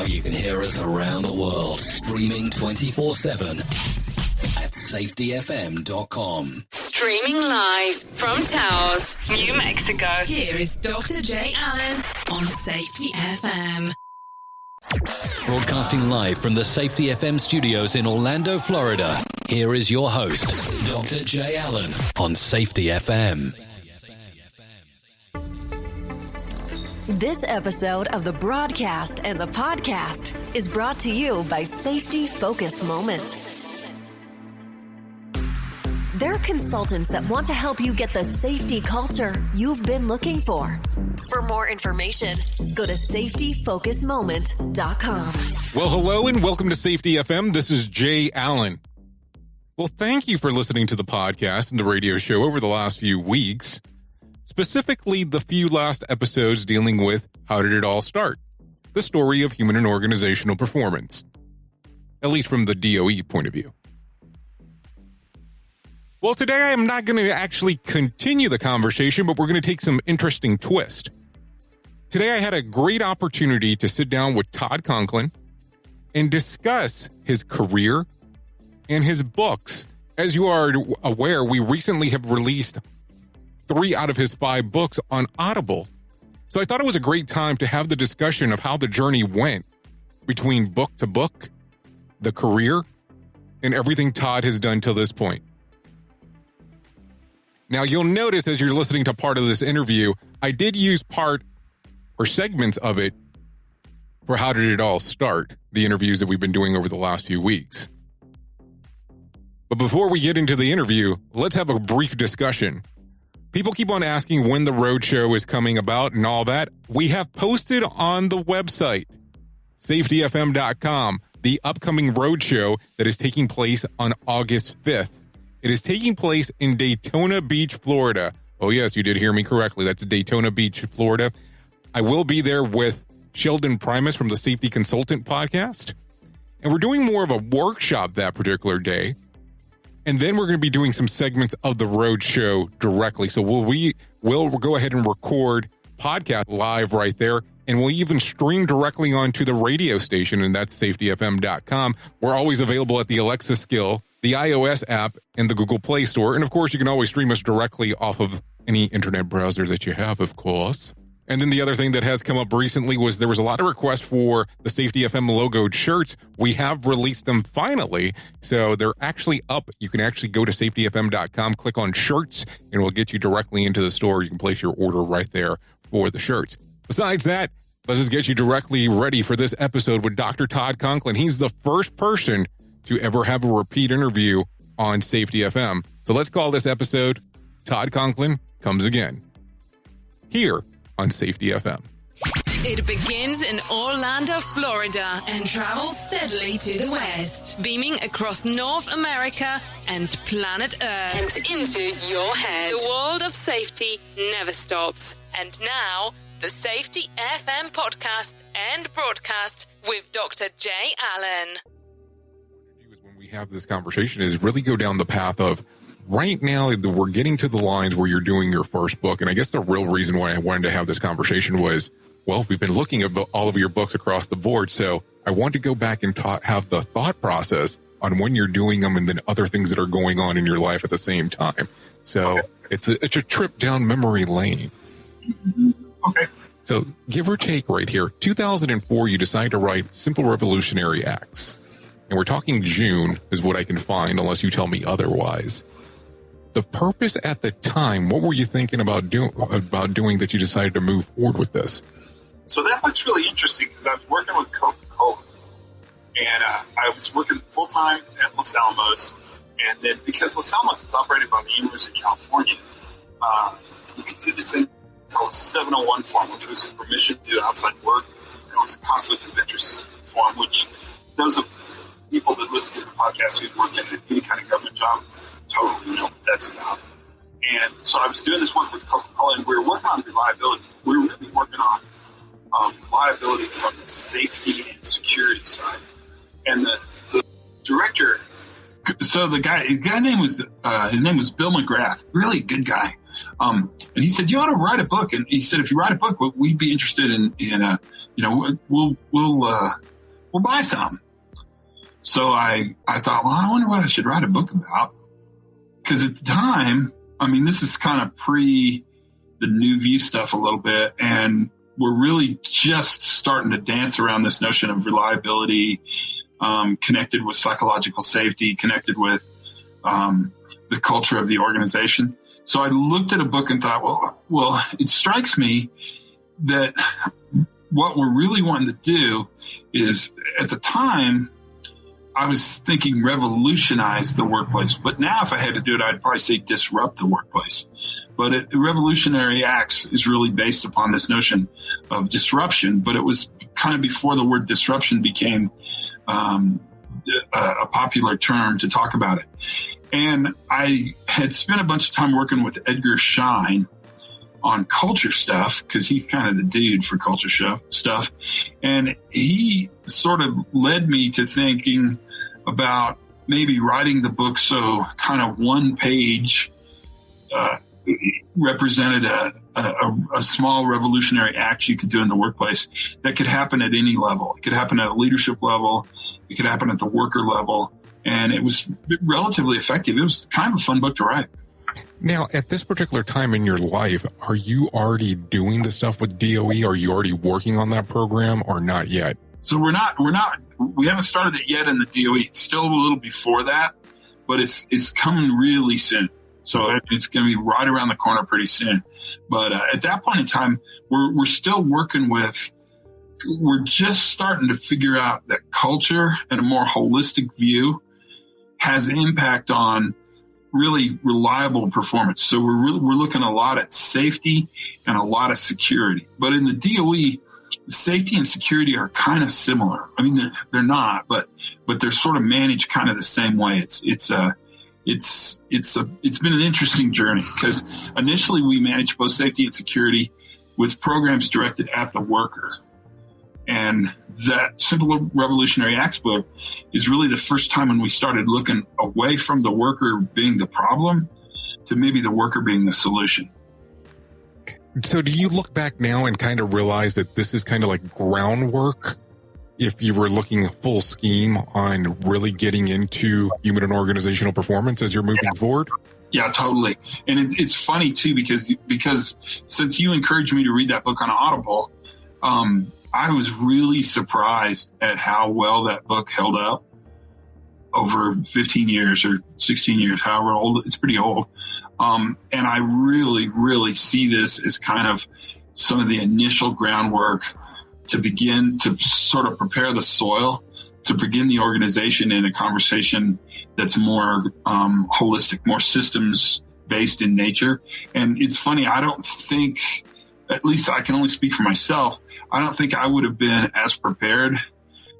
Now you can hear us around the world, streaming 24/7 at safetyfm.com. Streaming live from Taos, New Mexico. Here is Dr. J. Allen on Safety FM. Broadcasting live from the Safety FM studios in Orlando, Florida. Here is your host, Dr. J. Allen on Safety FM. This episode of the broadcast and the podcast is brought to you by Safety Focus Moment. They're consultants that want to help you get the safety culture you've been looking for. For more information, go to safetyfocusmoment.com. Well, hello and welcome to Safety FM. This is Jay Allen. Well, thank you for listening to the podcast and the radio show over the last few weeks. Specifically, the few last episodes dealing with how did it all start? The story of human and organizational performance. At least from the DOE point of view. Well, today I am not going to actually continue the conversation, but we're going to take some interesting twist. Today I had a great opportunity to sit down with Todd Conklin and discuss his career and his books. As you are aware, we recently have released 3 out of his 5 books on Audible. So I thought it was a great time to have the discussion of how the journey went between book to book, the career, and everything Todd has done till this point. Now, you'll notice as you're listening to part of this interview, I did use part or segments of it for how did it all start, the interviews that we've been doing over the last few weeks. But before we get into the interview, let's have a brief discussion. People keep on asking when the roadshow is coming about and all that. We have posted on the website, safetyfm.com, the upcoming roadshow that is taking place on August 5th. It is taking place in Daytona Beach, Florida. Oh, yes, you did hear me correctly. That's Daytona Beach, Florida. I will be there with Sheldon Primus from the Safety Consultant podcast. And we're doing more of a workshop that particular day. And then we're going to be doing some segments of the road show directly. So we'll go ahead and record podcast live right there. And we'll even stream directly onto the radio station, and that's safetyfm.com. We're always available at the Alexa skill, the iOS app, and the Google Play Store. And of course, you can always stream us directly off of any internet browser that you have, of course. And then the other thing that has come up recently was there was a lot of requests for the Safety FM logoed shirts. We have released them finally. So they're actually up. You can actually go to safetyfm.com, click on shirts, and we'll get you directly into the store. You can place your order right there for the shirts. Besides that, let's just get you directly ready for this episode with Dr. Todd Conklin. He's the first person to ever have a repeat interview on Safety FM. So let's call this episode Todd Conklin Comes Again. Here on Safety FM. It begins in Orlando, Florida, and travels steadily to the west, beaming across North America and planet Earth and into your head. The world of safety never stops. And now, the Safety FM podcast and broadcast with Dr. J. Allen. When we have this conversation is really go down the path of right now, we're getting to the lines where you're doing your first book. And I guess the real reason why I wanted to have this conversation was, well, we've been looking at all of your books across the board. So I want to go back and have the thought process on when you're doing them and then other things that are going on in your life at the same time. So it's a trip down memory lane. Okay. So give or take right here, 2004, you decide to write Simple Revolutionary Acts. And we're talking June is what I can find, unless you tell me otherwise. The purpose at the time, what were you thinking about doing that you decided to move forward with this? So that book's really interesting because I was working with Coca-Cola. And I was working full-time at Los Alamos. And then because Los Alamos is operated by the University of California, you could do this thing called a 701 form, which was a permission to do outside work. And it was a conflict of interest form, which those of people that listen to the podcast who work in any kind of government job totally know what that's about. And so I was doing this work with Coca-Cola, and we were working on reliability. We were really working on reliability from the safety and security side. And the director... So the guy name was his name was Bill McGrath, really good guy. And he said, you ought to write a book. And he said, if you write a book, we'd be interested in we'll well, buy some. So I thought, well, I wonder what I should write a book about. Because at the time, I mean, this is kind of pre the New View stuff a little bit, and we're really just starting to dance around this notion of reliability, connected with psychological safety, connected with the culture of the organization. So I looked at a book and thought, well, it strikes me that what we're really wanting to do is, at the time, I was thinking revolutionize the workplace. But now if I had to do it, I'd probably say disrupt the workplace. But Revolutionary Acts is really based upon this notion of disruption. But it was kind of before the word disruption became a popular term to talk about it. And I had spent a bunch of time working with Edgar Schein on culture stuff, because he's kind of the dude for culture stuff. And he sort of led me to thinking about maybe writing the book so kind of one page represented a small revolutionary act you could do in the workplace that could happen at any level. It could happen at a leadership level. It could happen at the worker level. And it was relatively effective. It was kind of a fun book to write. Now, at this particular time in your life, are you already doing the stuff with DOE? Are you already working on that program or not yet? So we haven't started it yet in the DOE. It's still a little before that, but it's coming really soon. So it's going to be right around the corner pretty soon. But at that point in time, we're still working with, we're just starting to figure out that culture and a more holistic view has impact on really reliable performance. So we're looking a lot at safety and a lot of security. But in the DOE, safety and security are kind of similar. I mean, they're not, but they're sort of managed kind of the same way. It's been an interesting journey, because initially we managed both safety and security with programs directed at the worker. And that Simple Revolutionary Acts book is really the first time when we started looking away from the worker being the problem to maybe the worker being the solution. So do you look back now and kind of realize that this is kind of like groundwork if you were looking full scheme on really getting into human and organizational performance as you're moving forward? Yeah, totally. And it's funny too, because since you encouraged me to read that book on Audible, I was really surprised at how well that book held up over 15 years or 16 years, however old. It's pretty old. And I really, really see this as kind of some of the initial groundwork to begin to sort of prepare the soil to begin the organization in a conversation that's more holistic, more systems based in nature. And it's funny, I don't think, at least I can only speak for myself, I don't think I would have been as prepared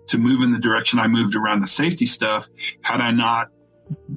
to move in the direction I moved around the safety stuff had I not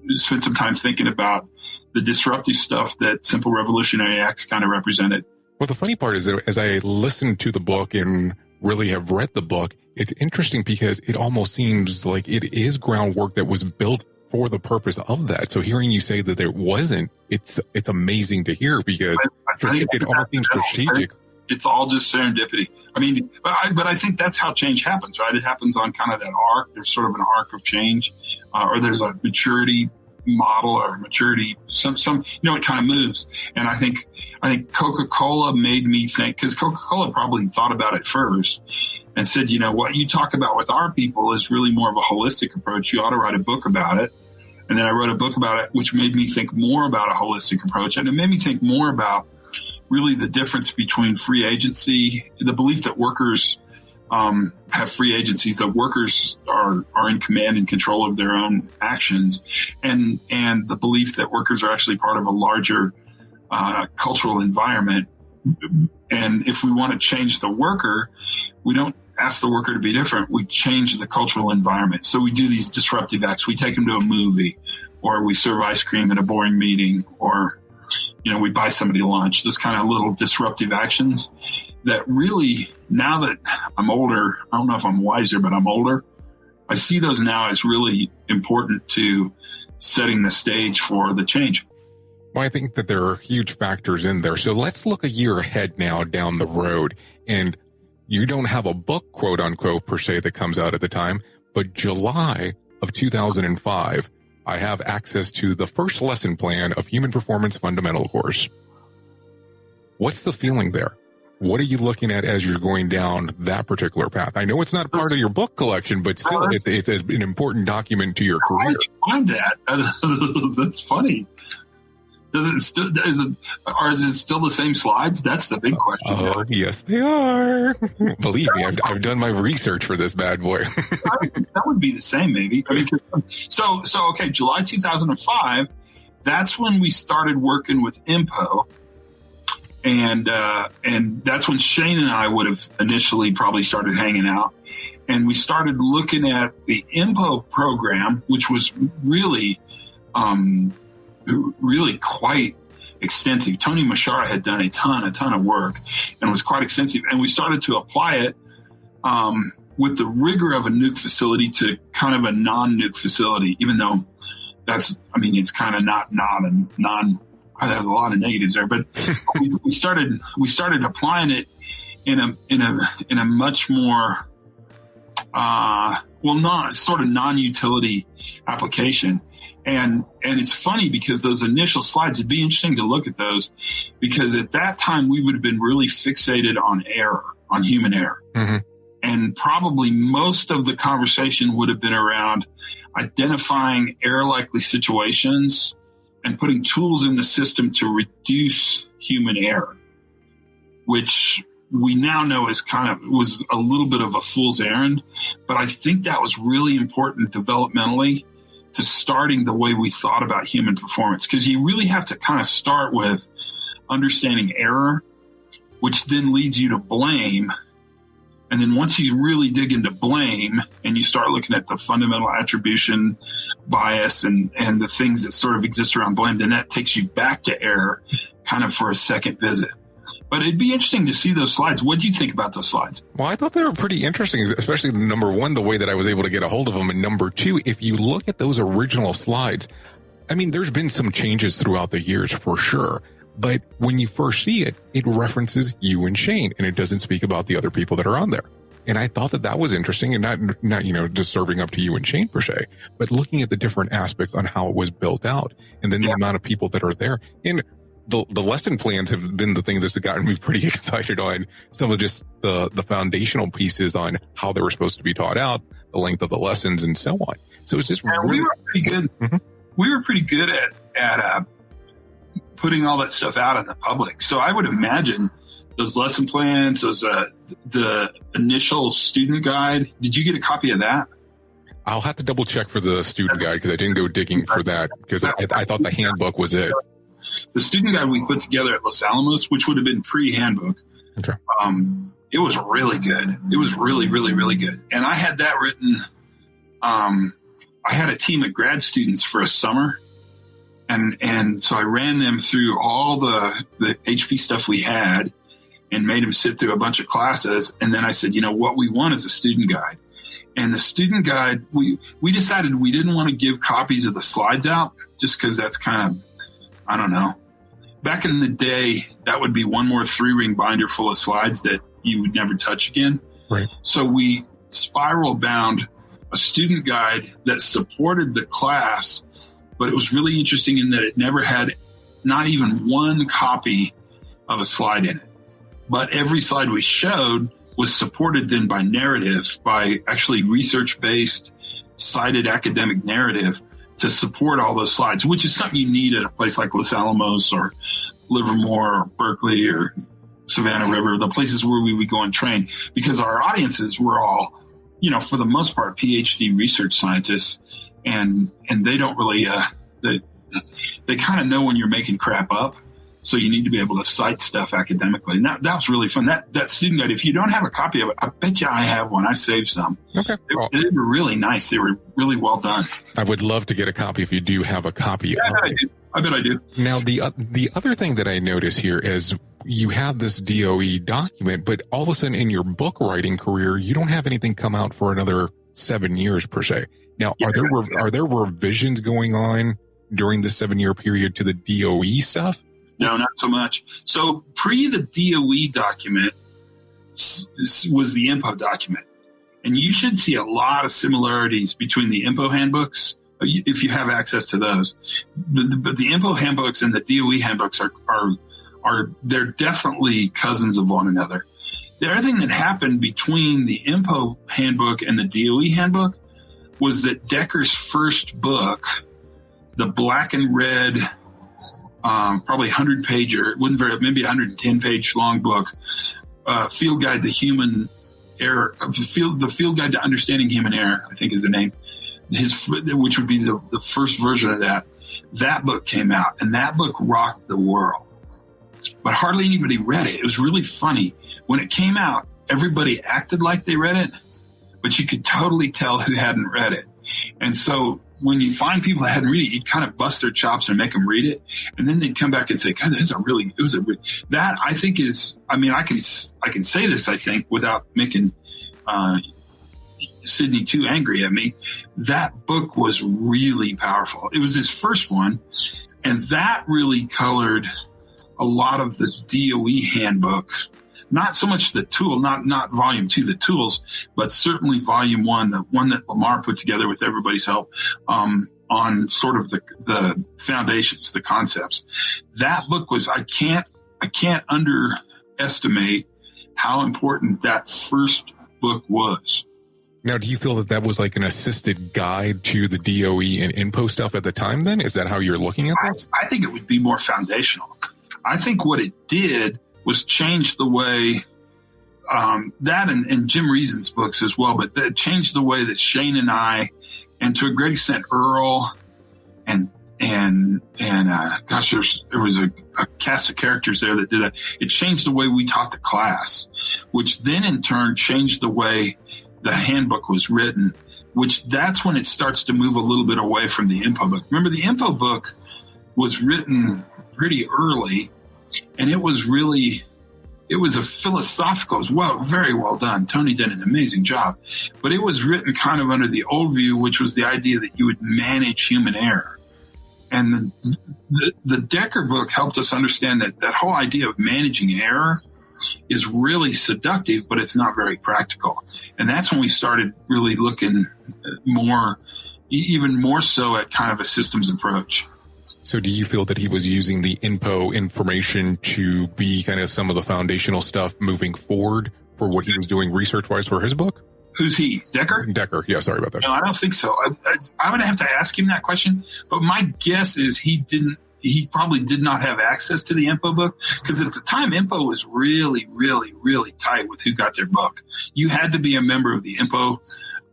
spent some time thinking about the disruptive stuff that Simple Revolutionary Acts kind of represented. Well, the funny part is that as I listened to the book and really have read the book, it's interesting because it almost seems like it is groundwork that was built for the purpose of that. So hearing you say that there wasn't, it's amazing to hear, because it almost seems strategic. It's all just serendipity. I mean, but I think that's how change happens, right? It happens on kind of that arc. There's sort of an arc of change, or there's a maturity model or maturity, some, it kind of moves. And I think Coca-Cola made me think, because Coca-Cola probably thought about it first and said, what you talk about with our people is really more of a holistic approach. You ought to write a book about it. And then I wrote a book about it, which made me think more about a holistic approach. And it made me think more about really the difference between free agency, the belief that workers have free agencies, that workers are in command and control of their own actions, and the belief that workers are actually part of a larger cultural environment. And if we want to change the worker, we don't ask the worker to be different. We change the cultural environment. So we do these disruptive acts. We take them to a movie, or we serve ice cream at a boring meeting, or we buy somebody lunch, those kind of little disruptive actions that really, now that I'm older, I don't know if I'm wiser, but I'm older, I see those now as really important to setting the stage for the change. Well, I think that there are huge factors in there. So let's look a year ahead now down the road. And you don't have a book, quote unquote, per se, that comes out at the time, but July of 2005, I have access to the first lesson plan of Human Performance Fundamental course. What's the feeling there? What are you looking at as you're going down that particular path? I know it's not part of your book collection, but still, it's an important document to your career. How did you find that? That's funny. Is it still the same slides? That's the big question. Oh, yes, they are. Believe me, I've done my research for this bad boy. That would be the same, maybe. I mean, so okay, July 2005. That's when we started working with IMPO, and that's when Shane and I would have initially probably started hanging out, and we started looking at the IMPO program, which was really quite extensive. Tony Mashara had done a ton of work and was quite extensive. And we started to apply it with the rigor of a nuke facility to kind of a non-nuke facility, even though it's kind of not and non. There's a lot of negatives there, but we started applying it in a much more non-utility application. And it's funny because those initial slides, it'd be interesting to look at those, because at that time we would have been really fixated on error, on human error. Mm-hmm. And probably most of the conversation would have been around identifying error-likely situations and putting tools in the system to reduce human error, which we now know was a little bit of a fool's errand. But I think that was really important developmentally to starting the way we thought about human performance, because you really have to kind of start with understanding error, which then leads you to blame. And then once you really dig into blame and you start looking at the fundamental attribution bias and the things that sort of exist around blame, then that takes you back to error kind of for a second visit. But it'd be interesting to see those slides. What do you think about those slides? Well, I thought they were pretty interesting, especially number one, the way that I was able to get a hold of them. And number two, if you look at those original slides, I mean, there's been some changes throughout the years for sure. But when you first see it, it references you and Shane, and it doesn't speak about the other people that are on there. And I thought that was interesting, and not just serving up to you and Shane per se, but looking at the different aspects on how it was built out, and then the amount of people that are there. And the lesson plans have been the things that's gotten me pretty excited on some of just the foundational pieces on how they were supposed to be taught out, the length of the lessons, and so on. So it's just we were pretty good. Mm-hmm. We were pretty good at putting all that stuff out in the public. So I would imagine those lesson plans, the initial student guide. Did you get a copy of that? I'll have to double check for the student guide, because I didn't go digging for that, because I thought the handbook was it. The student guide we put together at Los Alamos, which would have been pre-handbook, okay. It was really good. It was really, really, really good. And I had that written. I had a team of grad students for a summer, and so I ran them through all the HP stuff we had and made them sit through a bunch of classes. And then I said, what we want is a student guide. And the student guide, we decided we didn't want to give copies of the slides out, just because that's kind of, I don't know. Back in the day, that would be one more 3-ring binder full of slides that you would never touch again. Right. So we spiral bound a student guide that supported the class, but it was really interesting in that it never had not even one copy of a slide in it. But every slide we showed was supported then by narrative, by actually research-based, cited academic narrative to support all those slides, which is something you need at a place like Los Alamos or Livermore or Berkeley or Savannah River, the places where we would go and train, because our audiences were all, for the most part, PhD research scientists, and they don't really, they kind of know when you're making crap up. So you need to be able to cite stuff academically. And that was really fun. That student guide, if you don't have a copy of it, I bet you I have one. I saved some. Okay. They were really nice. They were really well done. I would love to get a copy if you do have a copy. Yeah, I bet I do. Now, the other thing that I notice here is you have this DOE document, but all of a sudden in your book writing career, you don't have anything come out for another 7 years per se. Now, are there revisions going on during the 7-year period to the DOE stuff? No, not so much. So pre the DOE document, was the IMPO document. And you should see a lot of similarities between the IMPO handbooks, if you have access to those. But the IMPO handbooks and the DOE handbooks they're definitely cousins of one another. The other thing that happened between the IMPO handbook and the DOE handbook was that Decker's first book, the black and red, probably 100-pager, maybe 110-page long book, Field Guide to Human Error, the Field Guide to Understanding Human Error, I think is the name, which would be the first version of that. That book came out, and that book rocked the world. But hardly anybody read it. It was really funny. When it came out, everybody acted like they read it, but you could totally tell who hadn't read it. And so when you find people that hadn't read it, you kind of bust their chops and make them read it. And then they'd come back and say, God, that I think is, I mean, I can say this, I think, without making Sydney too angry at me. That book was really powerful. It was his first one. And that really colored a lot of the DOE handbook, not so much the tool, not volume 2, the tools, but certainly volume 1, the one that Lamar put together with everybody's help, on sort of the foundations, the concepts. That book was, I can't underestimate how important that first book was. Now, do you feel that was like an assisted guide to the DOE and IMPO stuff at the time then? Is that how you're looking at this? I think it would be more foundational. I think what it did was change the way that and Jim Reason's books as well, but that changed the way that Shane and I, and to a great extent Earl, and gosh, there was a cast of characters there that did it. It changed the way we taught the class, which then in turn changed the way the handbook was written, which that's when it starts to move a little bit away from the IMPO book. Remember, the IMPO book was written pretty early, and it was a philosophical, very well done. Tony did an amazing job, but it was written kind of under the old view, which was the idea that you would manage human error. And the Decker book helped us understand that whole idea of managing error is really seductive, but it's not very practical. And that's when we started really looking even more so at kind of a systems approach. So do you feel that he was using the IMPO information to be kind of some of the foundational stuff moving forward for what he was doing research-wise for his book? Who's he? Decker? Decker. Yeah, sorry about that. No, I don't think so. I'm going to have to ask him that question. But my guess is he probably did not have access to the IMPO book, because at the time IMPO was really, really, really tight with who got their book. You had to be a member of the IMPO,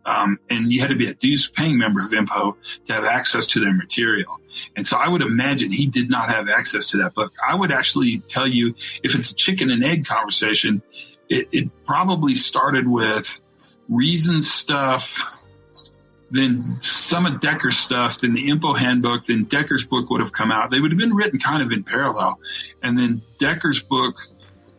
and you had to be a dues-paying member of IMPO to have access to their material. And so I would imagine he did not have access to that book. I would actually tell you, if it's a chicken and egg conversation, it probably started with Reason stuff, then some of Decker's stuff, then the IMPO handbook, then Decker's book would have come out. They would have been written kind of in parallel. And then Decker's book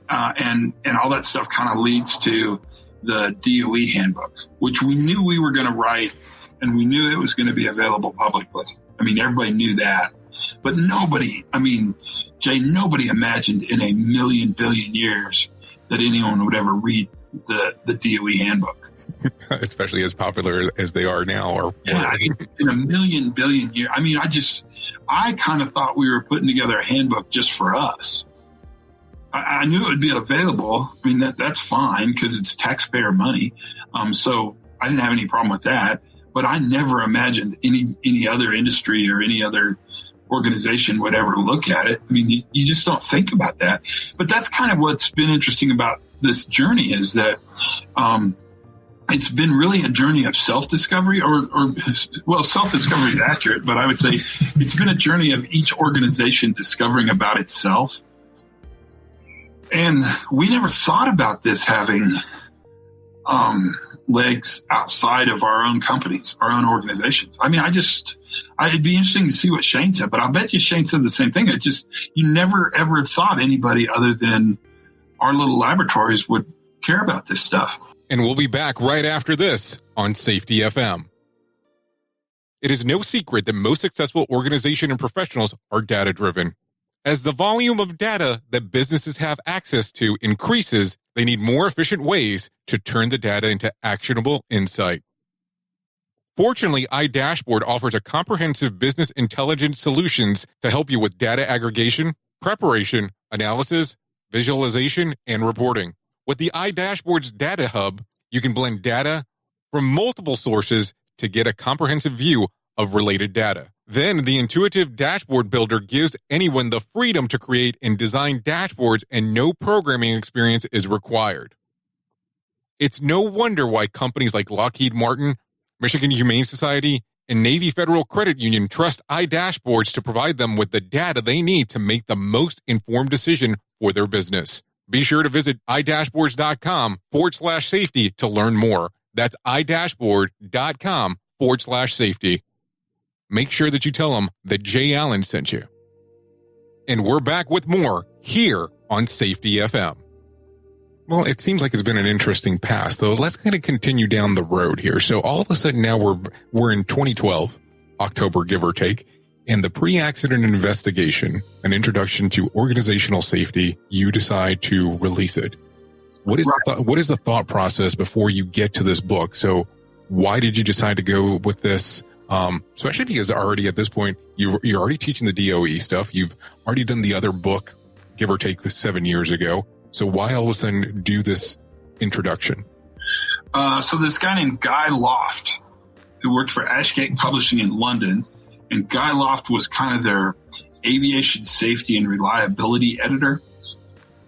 and all that stuff kind of leads to the DOE handbook, which we knew we were going to write, and we knew it was going to be available publicly. I mean, everybody knew that. But nobody imagined in a million billion years that anyone would ever read the DOE handbook. Especially as popular as they are now. Or yeah, I mean, in a million billion years. I mean, I kind of thought we were putting together a handbook just for us. I knew it would be available. I mean, that's fine because it's taxpayer money. So I didn't have any problem with that. But I never imagined any other industry or any other organization would ever look at it. I mean, you just don't think about that. But that's kind of what's been interesting about this journey, is that it's been really a journey of self-discovery, or self-discovery is accurate, but I would say it's been a journey of each organization discovering about itself. And we never thought about this having legs outside of our own companies, our own organizations. I mean, it'd be interesting to see what Shane said, but I'll bet you Shane said the same thing. You never ever thought anybody other than our little laboratories would care about this stuff. And we'll be back right after this on Safety FM. It is no secret that most successful organizations and professionals are data-driven. As the volume of data that businesses have access to increases, They need more efficient ways to turn the data into actionable insight. Fortunately, iDashboard offers a comprehensive business intelligence solutions to help you with data aggregation, preparation, analysis, visualization, and reporting. With the iDashboard's Data Hub, you can blend data from multiple sources to get a comprehensive view of related data. Then the intuitive dashboard builder gives anyone the freedom to create and design dashboards, and no programming experience is required. It's no wonder why companies like Lockheed Martin, Michigan Humane Society, and Navy Federal Credit Union trust iDashboards to provide them with the data they need to make the most informed decision for their business. Be sure to visit idashboards.com/safety to learn more. That's idashboard.com/safety. Make sure that you tell them that Jay Allen sent you. And we're back with more here on Safety FM. Well, it seems like it's been an interesting past, though. Let's kind of continue down the road here. So all of a sudden now we're in 2012, October, give or take, and the pre-accident investigation, an introduction to organizational safety, you decide to release it. What is the thought process before you get to this book? So why did you decide to go with this? Especially because already at this point, you're already teaching the DOE stuff. You've already done the other book, give or take 7 years ago. So why all of a sudden do this introduction? So this guy named Guy Loft, who worked for Ashgate Publishing in London, and Guy Loft was kind of their aviation safety and reliability editor.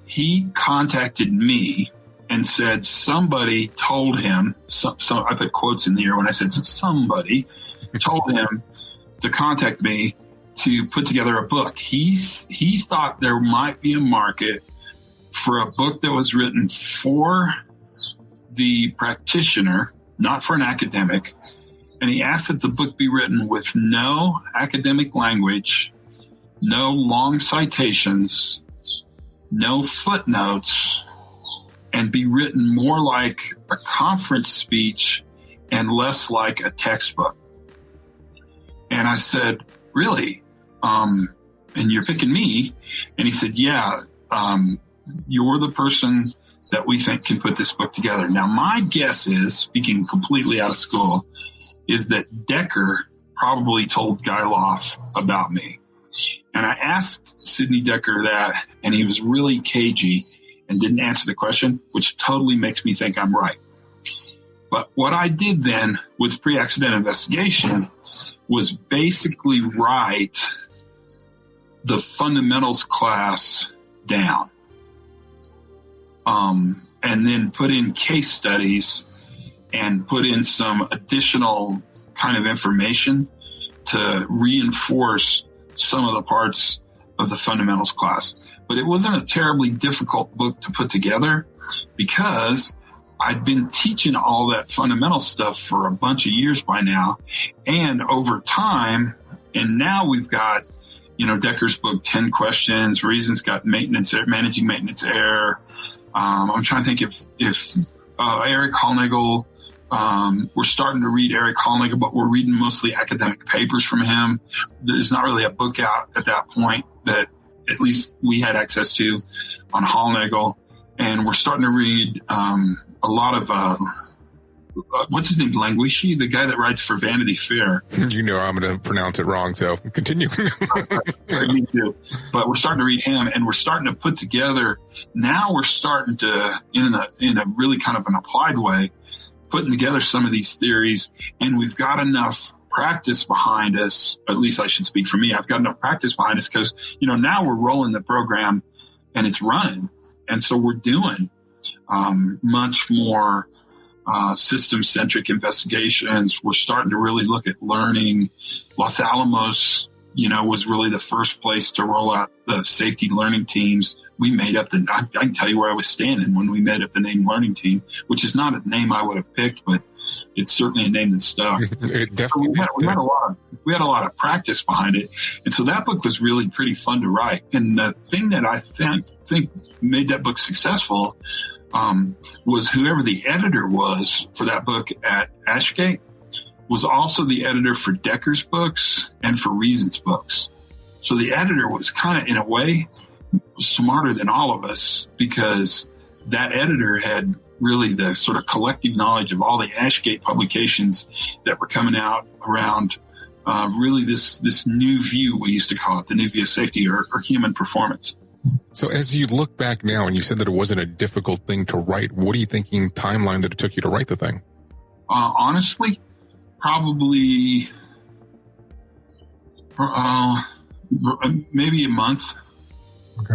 He contacted me and said somebody told him, I put quotes in the air when I said somebody told him to contact me to put together a book. He thought there might be a market for a book that was written for the practitioner, not for an academic. And he asked that the book be written with no academic language, no long citations, no footnotes, and be written more like a conference speech and less like a textbook. And I said, really? And you're picking me? And he said, yeah, you're the person that we think can put this book together. Now, my guess is, speaking completely out of school, is that Decker probably told Guy Loft about me. And I asked Sidney Decker that, and he was really cagey and didn't answer the question, which totally makes me think I'm right. But what I did then with pre-accident investigation was basically write the fundamentals class down. And then put in case studies and put in some additional kind of information to reinforce some of the parts of the fundamentals class. But it wasn't a terribly difficult book to put together because I'd been teaching all that fundamental stuff for a bunch of years by now. And over time, and now we've got, Decker's book, 10 Questions, Reasons got managing maintenance error. I'm trying to think if Eric Hollnagel, we're starting to read Eric Hollnagel, but we're reading mostly academic papers from him. There's not really a book out at that point that at least we had access to on Hollnagel. And we're starting to read a lot of, what's his name, Languisci, the guy that writes for Vanity Fair. You know I'm going to pronounce it wrong, so continue. Me too. But we're starting to read him, and we're starting to put together, now we're starting to, in a really kind of an applied way, putting together some of these theories, and we've got enough practice behind us, at least I should speak for me, I've got enough practice behind us because, now we're rolling the program and it's running. And so we're doing much more system-centric investigations. We're starting to really look at learning. Los Alamos, was really the first place to roll out the safety learning teams. We made up I can tell you where I was standing when we made up the name learning team, which is not a name I would have picked, but it's certainly a name that stuck. It definitely we had a lot of practice behind it. And so that book was really pretty fun to write. And the thing that I think made that book successful was whoever the editor was for that book at Ashgate was also the editor for Decker's books and for Reason's books. So the editor was kind of, in a way, smarter than all of us because that editor had really the sort of collective knowledge of all the Ashgate publications that were coming out around really this new view, we used to call it, the new view of safety or human performance. So as you look back now and you said that it wasn't a difficult thing to write, what are you thinking timeline that it took you to write the thing? Honestly, probably maybe a month. Okay.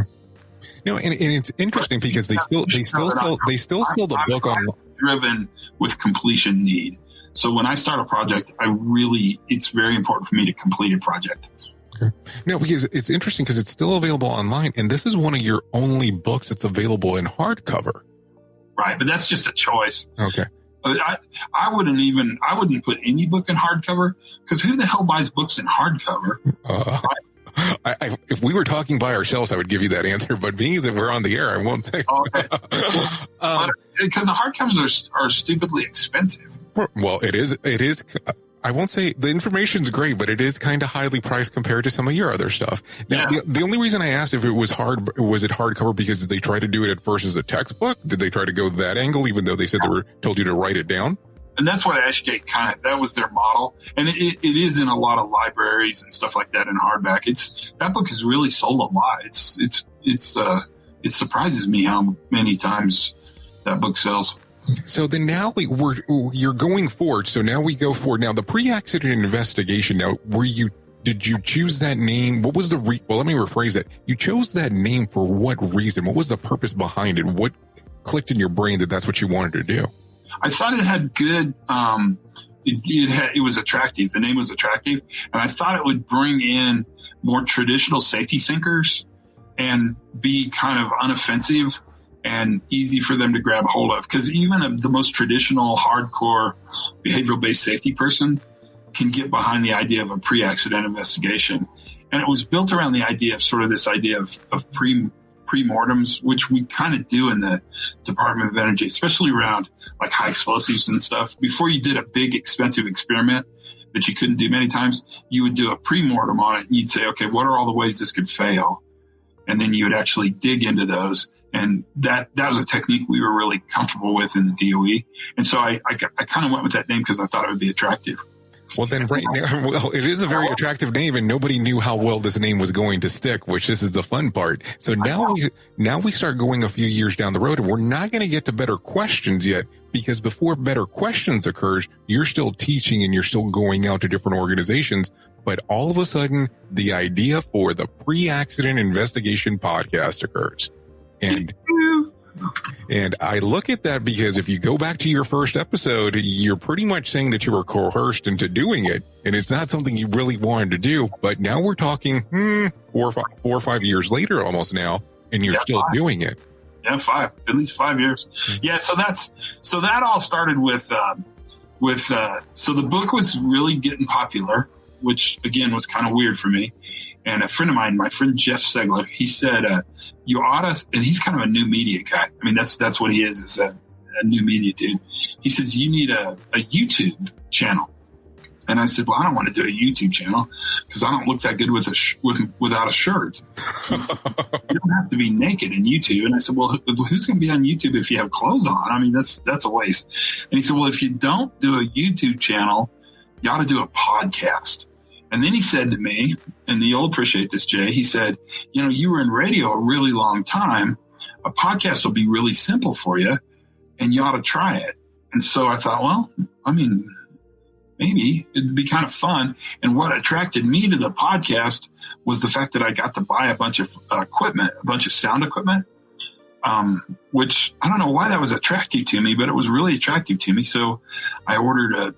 No, and it's interesting because they still sell the book on driven with completion need. So when I start a project, it's very important for me to complete a project. Okay. No, because it's interesting because it's still available online, and this is one of your only books that's available in hardcover. Right, but that's just a choice. Okay. I wouldn't put any book in hardcover because who the hell buys books in hardcover? Right? If we were talking by ourselves, I would give you that answer. But being that we're on the air, I won't say. Okay. Because the hardcovers are stupidly expensive. Well, it is. I won't say the information's great, but it is kind of highly priced compared to some of your other stuff. Now, the only reason I asked if it was hardcover because they tried to do it at first as a textbook? Did they try to go that angle, even though they said told you to write it down? And that's what Ashgate that was their model. And it is in a lot of libraries and stuff like that in hardback. That book is really sold a lot. It surprises me how many times that book sells. So then now you're going forward. So now we go forward. Now the pre-accident investigation. Now, did you choose that name? What was the well, let me rephrase it. You chose that name for what reason? What was the purpose behind it? What clicked in your brain that's what you wanted to do? I thought it had good, it was attractive. The name was attractive. And I thought it would bring in more traditional safety thinkers and be kind of unoffensive and easy for them to grab a hold of. Because even the most traditional, hardcore, behavioral-based safety person can get behind the idea of a pre-accident investigation. And it was built around the idea of sort of this idea of pre-mortems, which we kind of do in the Department of Energy, especially around like high explosives and stuff. Before you did a big, expensive experiment that you couldn't do many times, you would do a pre-mortem on it. And you'd say, okay, what are all the ways this could fail? And then you would actually dig into those. And that was a technique we were really comfortable with in the DOE. And so I kind of went with that name because I thought it would be attractive. Well, then right now, it is a very attractive name, and nobody knew how well this name was going to stick, which this is the fun part. So now we start going a few years down the road, and we're not going to get to better questions yet, because before better questions occurs, you're still teaching and you're still going out to different organizations. But all of a sudden, the idea for the pre-accident investigation podcast occurs. And I look at that because if you go back to your first episode, you're pretty much saying that you were coerced into doing it. And it's not something you really wanted to do. But now we're talking 4 or 5 years later almost now, and you're still doing it. Yeah, at least 5 years. Yeah, so that all started with so the book was really getting popular, which again was kind of weird for me. And a friend of mine, my friend Jeff Segler, he said, you ought to, and he's kind of a new media guy. I mean, that's what he is a new media dude. He says, you need a YouTube channel. And I said, well, I don't want to do a YouTube channel because I don't look that good without a shirt. You don't have to be naked in YouTube. And I said, well, who's going to be on YouTube if you have clothes on? I mean, that's a waste. And he said, well, if you don't do a YouTube channel, you ought to do a podcast. And then he said to me, and you'll appreciate this, Jay, he said, you were in radio a really long time. A podcast will be really simple for you, and you ought to try it. And so I thought, well, I mean, maybe it'd be kind of fun. And what attracted me to the podcast was the fact that I got to buy a bunch of equipment, a bunch of sound equipment, which I don't know why that was attractive to me, but it was really attractive to me. So I ordered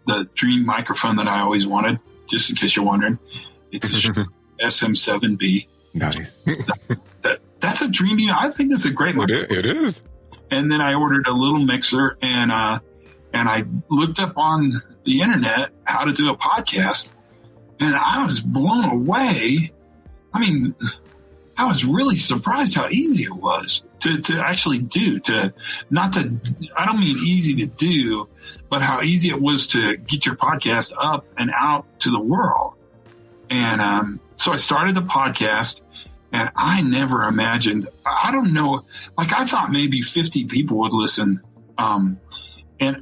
the dream microphone that I always wanted, just in case you're wondering. It's a SM7B. Nice. That's a dream. I think that's a great microphone. It is. And then I ordered a little mixer, and I looked up on the internet how to do a podcast, and I was blown away. I mean, I was really surprised how easy it was to actually do. I don't mean easy to do, but how easy it was to get your podcast up and out to the world. And so I started the podcast, And I never imagined, I don't know, like I thought maybe 50 people would listen. And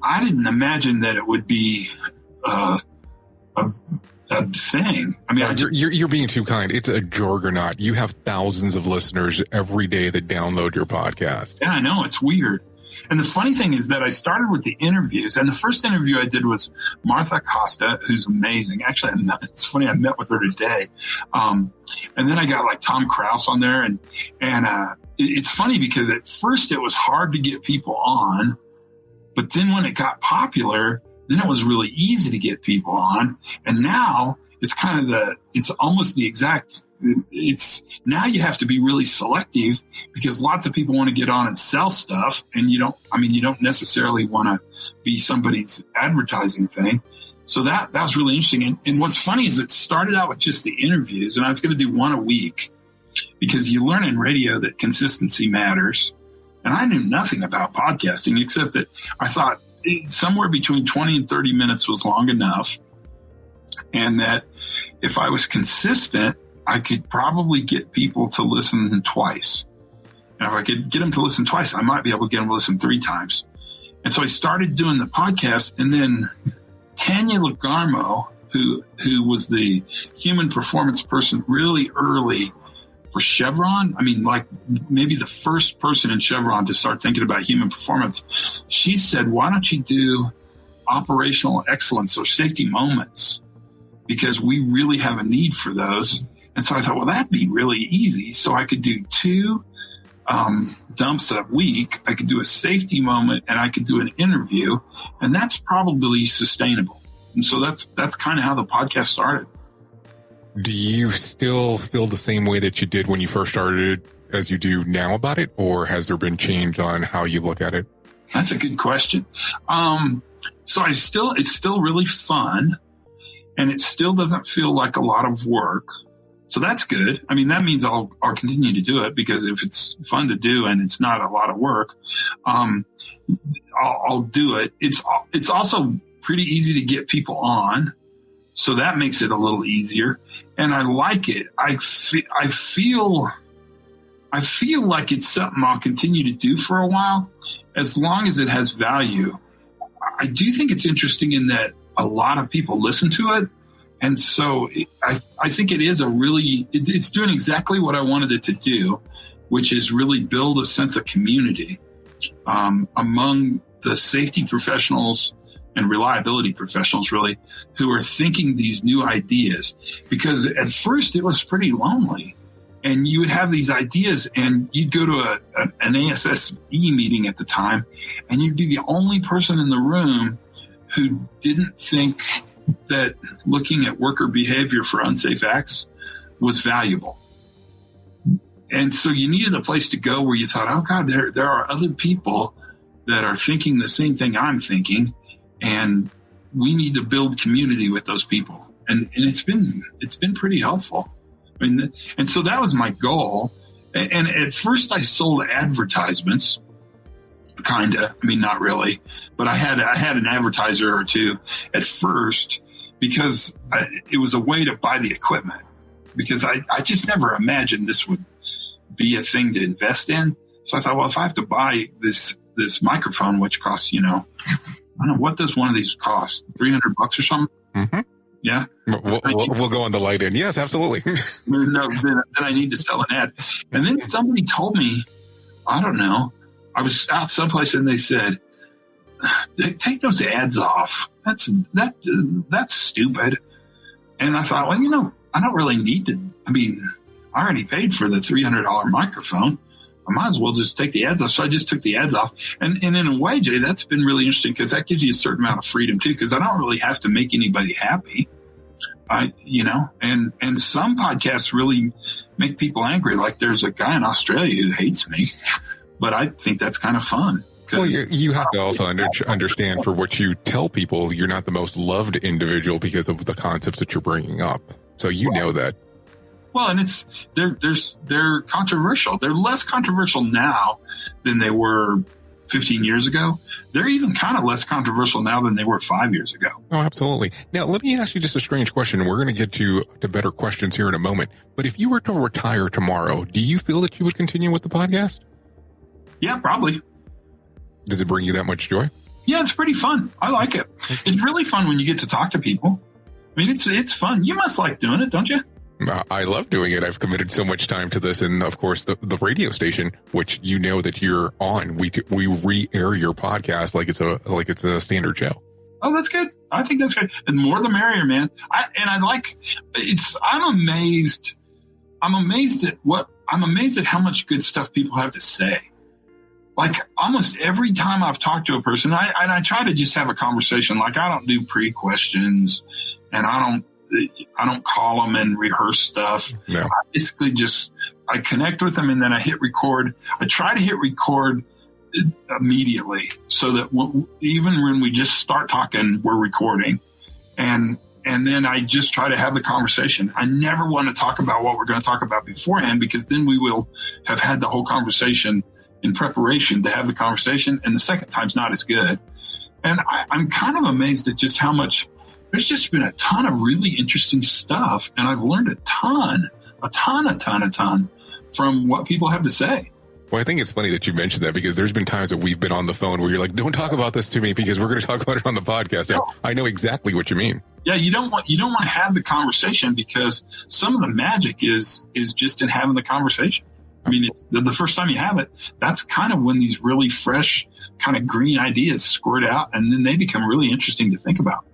I didn't imagine that it would be a thing. I mean, you're being too kind. It's a juggernaut. You have thousands of listeners every day that download your podcast. Yeah, I know. It's weird. And the funny thing is that I started with the interviews, and the first interview I did was Martha Costa, who's amazing. Actually, it's funny, I met with her today. And then I got like Tom Krause on there, and it's funny because at first it was hard to get people on, but then when it got popular, then it was really easy to get people on. And now it's kind of it's almost the exact, now you have to be really selective because lots of people want to get on and sell stuff. And you don't necessarily want to be somebody's advertising thing. So that was really interesting. And what's funny is it started out with just the interviews, and I was going to do one a week because you learn in radio that consistency matters. And I knew nothing about podcasting except that I thought somewhere between 20 and 30 minutes was long enough. And that if I was consistent, I could probably get people to listen twice. And if I could get them to listen twice, I might be able to get them to listen 3 times. And so I started doing the podcast. And then Tanya Lagarmo, who was the human performance person really early for Chevron, I mean, like maybe the first person in Chevron to start thinking about human performance, she said, why don't you do operational excellence or safety moments? Because we really have a need for those. And so I thought, well, that'd be really easy. So I could do 2 dumps a week. I could do a safety moment and I could do an interview, and that's probably sustainable. And so that's kind of how the podcast started. Do you still feel the same way that you did when you first started as you do now about it? Or has there been change on how you look at it? That's a good question. So it's still really fun, and it still doesn't feel like a lot of work. So that's good. I mean, that means I'll continue to do it, because if it's fun to do and it's not a lot of work, I'll do it. It's also pretty easy to get people on, so that makes it a little easier. And I like it. I feel like it's something I'll continue to do for a while, as long as it has value. I do think it's interesting in that a lot of people listen to it. And so I think it is it's doing exactly what I wanted it to do, which is really build a sense of community among the safety professionals and reliability professionals, really, who are thinking these new ideas. Because at first it was pretty lonely, and you would have these ideas and you'd go to an ASSE meeting at the time, and you'd be the only person in the room who didn't think that looking at worker behavior for unsafe acts was valuable. And so you needed a place to go where you thought, oh God, there are other people that are thinking the same thing I'm thinking, and we need to build community with those people. And it's been pretty helpful. I mean, and so that was my goal. And at first I sold advertisements, kinda. I mean, not really, but I had an advertiser or two at first, because it was a way to buy the equipment, because I just never imagined this would be a thing to invest in. So I thought, well, if I have to buy this microphone, which costs, I don't know, what does one of these cost? $300 or something? Mm-hmm. Yeah. We'll go on the light end. Yes, absolutely. No, then I need to sell an ad. And then somebody told me, I don't know, I was out someplace and they said, take those ads off. That's stupid. And I thought, well, I don't really need to. I mean, I already paid for the $300 microphone. I might as well just take the ads off. So I just took the ads off. And in a way, Jay, that's been really interesting, because that gives you a certain amount of freedom too, because I don't really have to make anybody happy. And some podcasts really make people angry. Like there's a guy in Australia who hates me, but I think that's kind of fun. Well, you have to also understand, for what you tell people, you're not the most loved individual because of the concepts that you're bringing up. So know that. Well, and they're controversial. They're less controversial now than they were 15 years ago, they're even kind of less controversial now than they were 5 years ago. Oh, absolutely. Now, let me ask you just a strange question, and we're going to get to better questions here in a moment. But if you were to retire tomorrow, do you feel that you would continue with the podcast? Yeah, probably. Does it bring you that much joy? Yeah, it's pretty fun. I like it. It's really fun when you get to talk to people. I mean, it's fun. You must like doing it, don't you? I love doing it. I've committed so much time to this. And of course, the radio station, which you know that you're on, we re-air your podcast like it's a standard show. Oh, that's good. I think that's good. And more the merrier, man. I'm amazed at how much good stuff people have to say. Like almost every time I've talked to a person, I try to just have a conversation. Like I don't do pre-questions and I don't call them and rehearse stuff. No. I basically I connect with them and then I hit record. I try to hit record immediately so that even when we just start talking, we're recording. And then I just try to have the conversation. I never want to talk about what we're going to talk about beforehand because then we will have had the whole conversation in preparation to have the conversation. And the second time's not as good. And I'm kind of amazed at just how much. There's just been a ton of really interesting stuff, and I've learned a ton from what people have to say. Well, I think it's funny that you mentioned that because there's been times that we've been on the phone where you're like, don't talk about this to me because we're going to talk about it on the podcast. Now, I know exactly what you mean. Yeah, you don't want to have the conversation because some of the magic is just in having the conversation. I mean, the first time you have it, that's kind of when these really fresh kind of green ideas squirt out, and then they become really interesting to think about.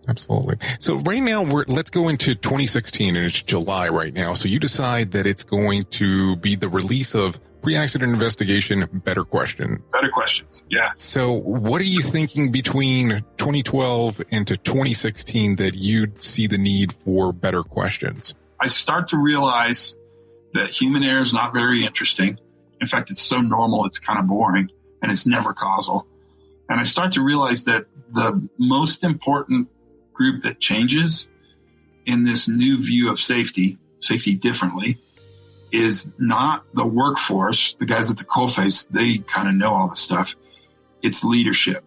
Absolutely. So right now, let's go into 2016, and it's July right now. So you decide that it's going to be the release of Pre-Accident Investigation, Better Questions. Better Questions, yeah. So what are you thinking between 2012 and to 2016 that you'd see the need for better questions? I start to realize that human error is not very interesting. In fact, it's so normal, it's kind of boring, and it's never causal. And I start to realize that the most important group that changes in this new view of safety differently, is not the workforce, the guys at the coalface, they kind of know all the stuff. It's leadership.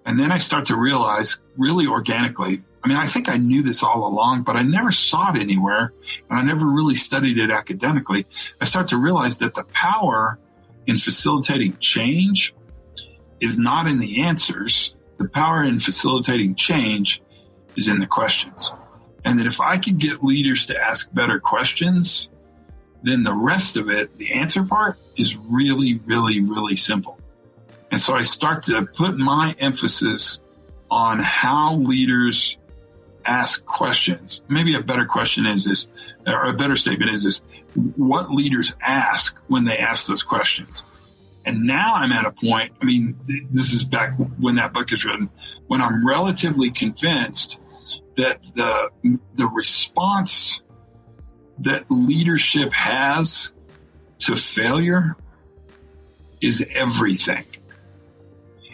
And then I start to realize really organically, I mean, I think I knew this all along, but I never saw it anywhere, and I never really studied it academically. I start to realize that the power in facilitating change is not in the answers. The power in facilitating change is in the questions. And that if I could get leaders to ask better questions, then the rest of it, the answer part, is really, really, really simple. And so I start to put my emphasis on how leaders ask questions. Maybe a better question is or a better statement is what leaders ask when they ask those questions. And now I'm at a point, I mean, this is back when that book is written, when I'm relatively convinced that the response that leadership has to failure is everything.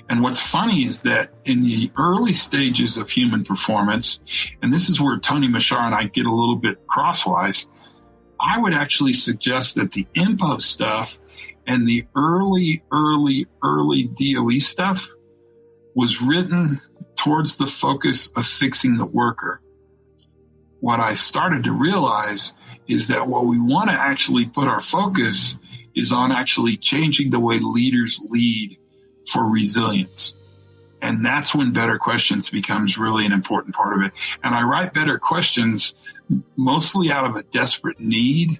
And what's funny is that in the early stages of human performance, and this is where Tony Machar and I get a little bit crosswise, I would actually suggest that the IMPO stuff and the early DOE stuff was written towards the focus of fixing the worker. What I started to realize is that what we want to actually put our focus is on actually changing the way leaders lead for resilience. And that's when Better Questions becomes really an important part of it. And I write Better Questions mostly out of a desperate need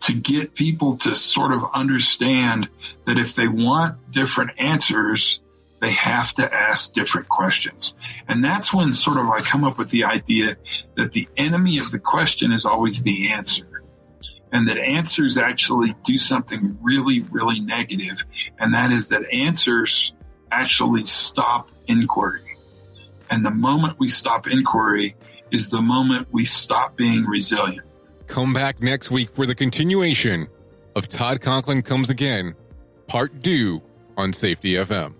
to get people to sort of understand that if they want different answers, they have to ask different questions. And that's when sort of I come up with the idea that the enemy of the question is always the answer. And that answers actually do something really, really negative. And that is that answers actually stop inquiry. And the moment we stop inquiry is the moment we stop being resilient. Come back next week for the continuation of Todd Conklin Comes Again, Part 2 on Safety FM.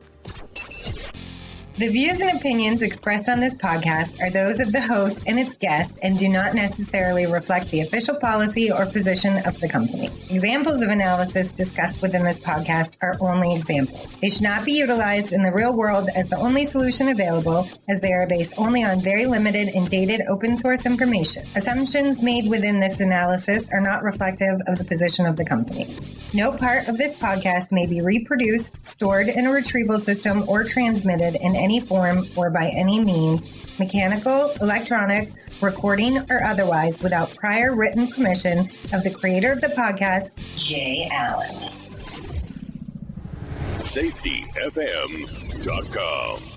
The views and opinions expressed on this podcast are those of the host and its guest and do not necessarily reflect the official policy or position of the company. Examples of analysis discussed within this podcast are only examples. They should not be utilized in the real world as the only solution available, as they are based only on very limited and dated open source information. Assumptions made within this analysis are not reflective of the position of the company. No part of this podcast may be reproduced, stored in a retrieval system, or transmitted in any form or by any means, mechanical, electronic, recording, or otherwise, without prior written permission of the creator of the podcast, Jay Allen. SafetyFM.com